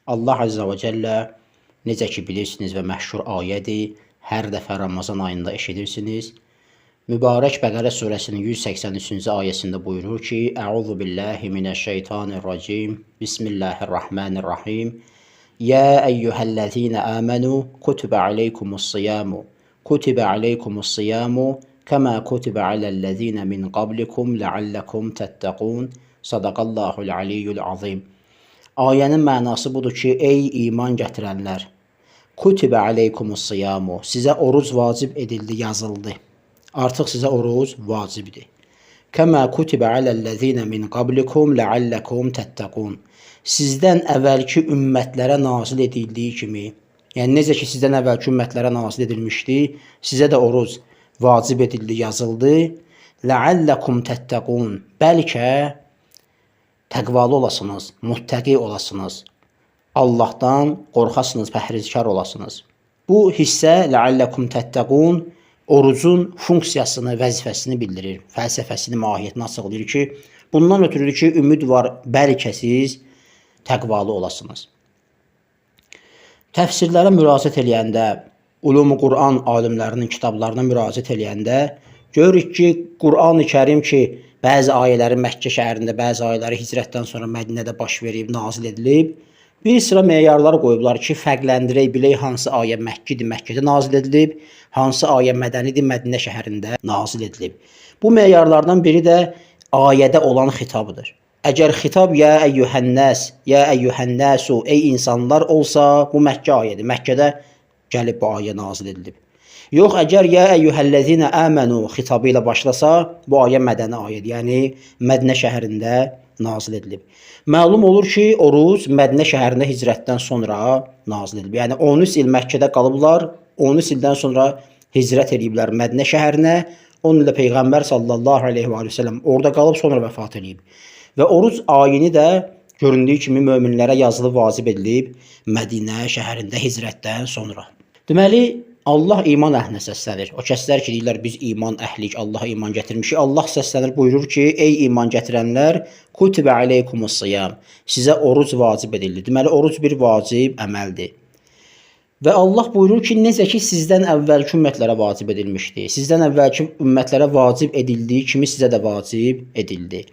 Allah Azza və Cəllə necə ki bilirsiniz və məşhur ayədir, hər dəfə Ramazan ayında eşidirsiniz. Mübarək Bəqərə surəsinin 183-cü ayəsində buyurur ki: Əuzu billahi minəşşeytanirracim. Bismillahirrahmanirrahim. Ya eyyuhellezine amenu kutibe aleykumus-siyamu. Kutibe aleykumus-siyamu kema kutibe alellezine min qablikum leallekum tettekun. Sadaqallahul aliyyul azim. Ayənin mənası budur ki, ey iman gətirənlər, kutibə aleykumus-siyamu, sizə oruc vacib edildi, yazıldı. Artıq sizə oruc vacibdir. Kəmə kutibə aləl-ləzinə min qablikum ləalləkum təttəqun. Sizdən əvvəlki ümmətlərə nazil edildiyi kimi, yəni necə ki sizdən əvvəlki ümmətlərə nazil edilmişdi, sizə də oruc vacib edildi, yazıldı. Ləalləkum təttəqun, bəlkə təqvalı olasınız, muttəqi olasınız, Allahdan qorxasınız, pəhrizkar olasınız. Bu hissə ləalləkum təttəqun orucun funksiyasını, vəzifəsini bildirir, fəlsəfəsini, mahiyyətini açıqlayır ki, bundan ötürü ki, ümid var, bəlkə siz təqvalı olasınız. Təfsirlərə müraciət eləyəndə, Ulum-u Quran alimlərinin kitablarına müraciət eləyəndə görürük ki, Quran-ı Kərim ki, bəzi ayələri Məkkə şəhərində, bəzi ayələri hicrətdən sonra Mədinədə baş verib, nazil edilib. Bir sıra meyarlar qoyublar ki, fərqləndirək, bilək hansı ayə Məkkidir, Məkkədə nazil edilib, hansı ayə Mədənidir, Mədinə şəhərində nazil edilib. Bu meyarlardan biri də ayədə olan xitabıdır. Əgər xitab ya əyyuhənnəs, ya əyyuhənnəsu, ey insanlar olsa, bu Məkkə ayədir. Məkkədə gəlib bu ayə nazil edilib. Yox, əgər ya əyyuhəlləzinə əmənu xitabı ilə başlasa, bu ayə mədəni ayədir, yəni Mədinə şəhərində nazil edilib. Məlum olur ki, oruc Mədinə şəhərində hicrətdən sonra nazil edilib. Yəni 13 il Məkkədə qalıblar, 13 ildən sonra hicrət ediblər Mədinə şəhərinə. 10 ildə Peyğəmbər sallallahu aleyhi və səlləm orada qalıb, sonra vəfat edib. Və oruc ayini də göründüyü kimi möminlərə yazılı vacib edilib Mədinə şəhərində hicrətdən sonra. Deməli, Allah iman əhlinə səslənir. O kəslər ki, deyirlər, biz iman əhlik, Allaha iman gətirmişik. Allah səslənir, buyurur ki, ey iman gətirənlər, kutibə aleykumus-siyam, sizə oruc vacib edildi. Deməli, oruc bir vacib əməldir. Və Allah buyurur ki, necə ki, sizdən əvvəlki ümmətlərə vacib edilmişdi. Sizdən əvvəlki ümmətlərə vacib edildiyi kimi sizə də vacib edildi.